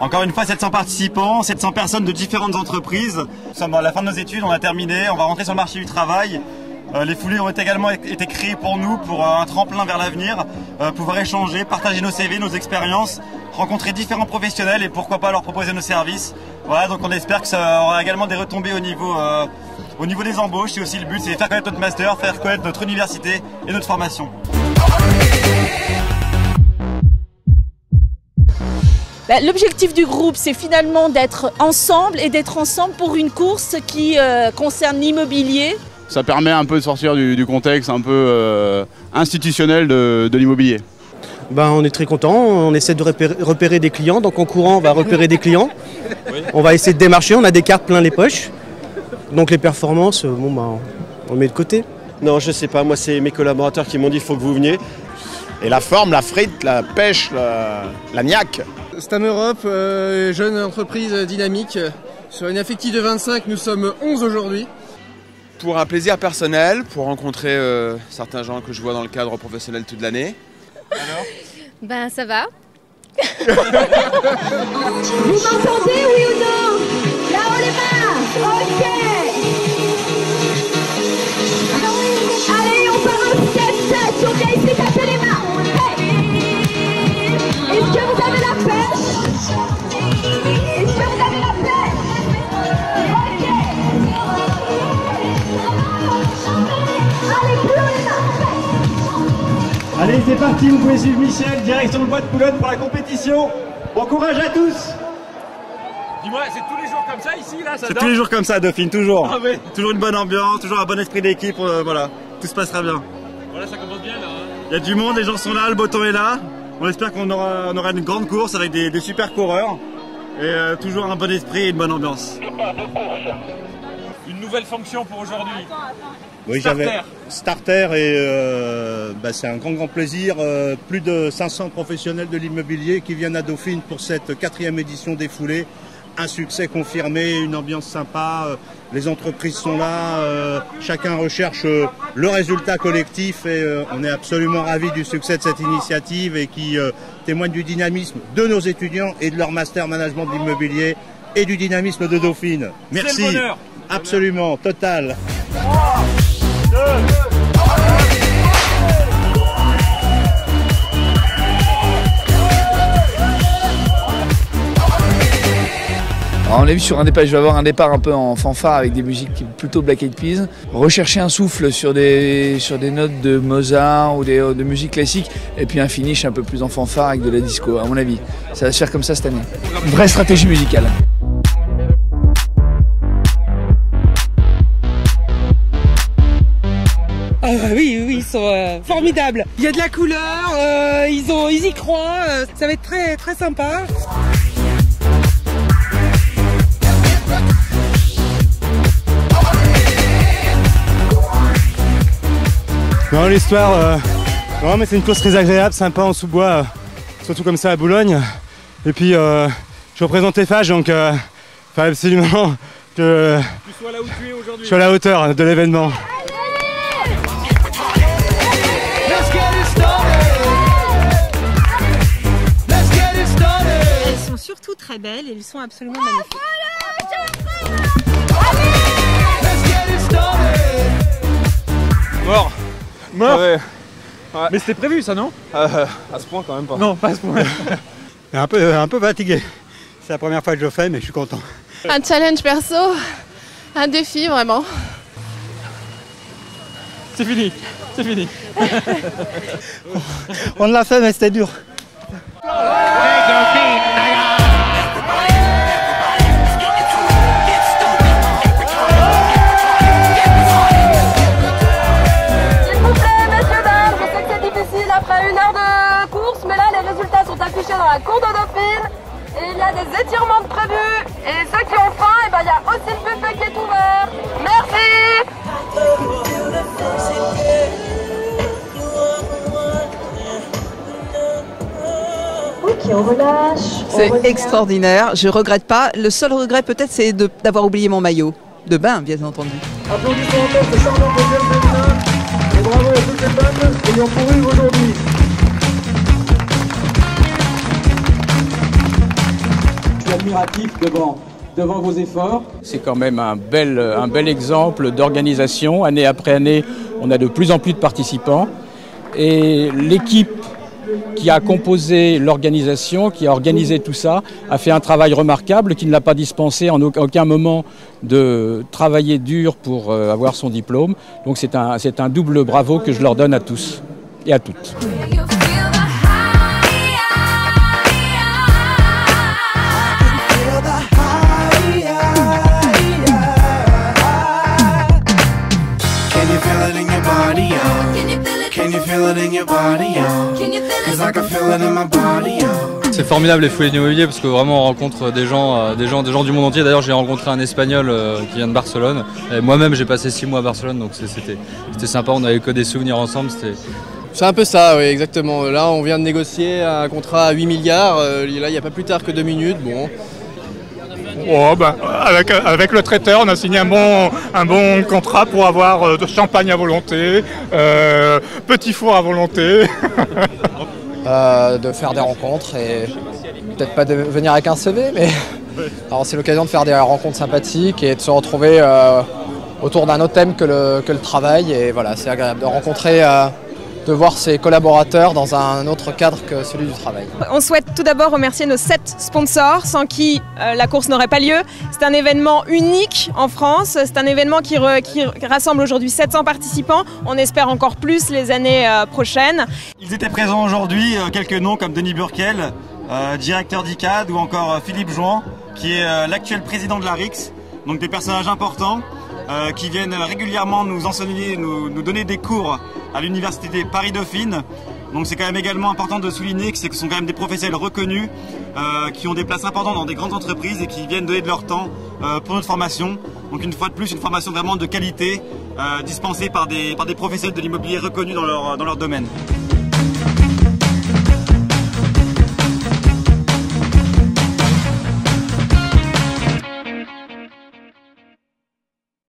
Encore une fois, 700 participants, 700 personnes de différentes entreprises. Nous sommes à la fin de nos études, on a terminé, on va rentrer sur le marché du travail. Les foulées ont également été créées pour nous, pour un tremplin vers l'avenir, pouvoir échanger, partager nos CV, nos expériences, rencontrer différents professionnels et pourquoi pas leur proposer nos services. Voilà, donc on espère que ça aura également des retombées au niveau des embauches. C'est aussi le but, c'est de faire connaître notre master, faire connaître notre université et notre formation. L'objectif du groupe, c'est finalement d'être ensemble et d'être ensemble pour une course qui concerne l'immobilier. Ça permet un peu de sortir du contexte un peu institutionnel de l'immobilier. On est très content, on essaie de repérer des clients, donc en courant on va repérer des clients. On va essayer de démarcher, on a des cartes plein les poches. Donc les performances, on met de côté. Non, je sais pas, moi c'est mes collaborateurs qui m'ont dit il faut que vous veniez. Et la forme, la frite, la pêche, la niaque. Stam Europe, jeune entreprise dynamique. Sur une effectif de 25, nous sommes 11 aujourd'hui. Pour un plaisir personnel, pour rencontrer certains gens que je vois dans le cadre professionnel toute l'année. Alors ça va. Vous m'entendez, oui ou non? Là-haut les mains. Ok. Allez, on part en step. On vient ici taper les mains. Hey. Est-ce que vous avez la pêche? Est-ce que vous avez la pêche? Ok. Allez, plus haut les mains. Allez, c'est parti, vous pouvez suivre Michel, direction le bois de Boulogne pour la compétition. Bon courage à tous. Dis-moi, c'est tous les jours comme ça ici, là, ça C'est tous les jours comme ça, Dauphine, toujours. Ah ouais. Toujours une bonne ambiance, toujours un bon esprit d'équipe, voilà, tout se passera bien. Voilà, ça commence bien là. Il y a du monde, les gens sont là, le beau temps est là. On espère qu'on aura une grande course avec des super coureurs. Et toujours un bon esprit et une bonne ambiance. Une nouvelle fonction pour aujourd'hui. Oui, j'avais starter et c'est un grand plaisir. Plus de 500 professionnels de l'immobilier qui viennent à Dauphine pour cette 4e édition des foulées. Un succès confirmé, une ambiance sympa, les entreprises sont là, chacun recherche le résultat collectif et on est absolument ravis du succès de cette initiative et qui témoigne du dynamisme de nos étudiants et de leur master management de l'immobilier et du dynamisme de Dauphine. Merci, c'est le bonheur. Absolument, total. Alors on l'a vu sur un départ, je vais avoir un départ un peu en fanfare avec des musiques plutôt Black Eyed Peas. Rechercher un souffle sur des notes de Mozart ou de musique classique et puis un finish un peu plus en fanfare avec de la disco, à mon avis. Ça va se faire comme ça cette année. Une vraie stratégie musicale. Ah oui, ils sont formidables. Il y a de la couleur, ils y croient, ça va être très, très sympa. Non, l'histoire, non, mais c'est une course très agréable, sympa en sous-bois, surtout comme ça à Boulogne. Et puis, je représente EFAGE, donc il fallait absolument que tu sois là où tu es aujourd'hui. Je sois à la hauteur de l'événement. Elles sont surtout très belles et elles sont absolument magnifiques. Mort. Mort. Ouais. Mais c'était prévu ça, non? À ce point quand même pas. Non, pas à ce point. Un peu fatigué. C'est la première fois que je le fais, mais je suis content. Un challenge perso, un défi vraiment. C'est fini, c'est fini. On l'a fait, mais c'était dur. Après une heure de course, mais là les résultats sont affichés dans la cour de Dauphine et il y a des étirements de prévus et ceux qui ont faim, et il y a aussi le buffet qui est ouvert. Merci. Ok, on relâche. C'est extraordinaire, je regrette pas. Le seul regret peut-être c'est d'avoir oublié mon maillot. De bain bien entendu. Applaudissons encore ce charmant podium féminin et bravo à toutes les femmes qui ont couru aujourd'hui. admiratif devant vos efforts. C'est quand même un bel exemple d'organisation. Année après année, on a de plus en plus de participants. Et l'équipe qui a composé l'organisation, qui a organisé tout ça, a fait un travail remarquable qui ne l'a pas dispensé en aucun moment de travailler dur pour avoir son diplôme. Donc c'est un double bravo que je leur donne à tous et à toutes. C'est formidable les foulées d'immobilier parce que vraiment on rencontre des gens du monde entier. D'ailleurs j'ai rencontré un Espagnol qui vient de Barcelone. Moi-même j'ai passé 6 mois à Barcelone, donc c'était sympa, on n'avait que des souvenirs ensemble. C'est un peu ça, oui, exactement. Là on vient de négocier un contrat à 8 milliards, là il n'y a pas plus tard que 2 minutes. Bon. Oh, ben, avec le traiteur, on a signé un bon contrat pour avoir de champagne à volonté, petit four à volonté. De faire des rencontres et peut-être pas de venir avec un CV, mais c'est l'occasion de faire des rencontres sympathiques et de se retrouver autour d'un autre thème que le travail. Et voilà, c'est agréable de rencontrer, de voir ses collaborateurs dans un autre cadre que celui du travail. On souhaite tout d'abord remercier nos 7 sponsors sans qui la course n'aurait pas lieu. C'est un événement unique en France, c'est un événement qui rassemble aujourd'hui 700 participants. On espère encore plus les années prochaines. Ils étaient présents aujourd'hui, quelques noms comme Denis Burkel, directeur d'ICAD, ou encore Philippe Jouan, qui est l'actuel président de l'ARIX, donc des personnages importants. Qui viennent régulièrement nous enseigner, nous donner des cours à l'université Paris-Dauphine. Donc c'est quand même également important de souligner que ce sont quand même des professionnels reconnus qui ont des places importantes dans des grandes entreprises et qui viennent donner de leur temps pour notre formation. Donc une fois de plus, une formation vraiment de qualité dispensée par des professionnels de l'immobilier reconnus dans leur domaine.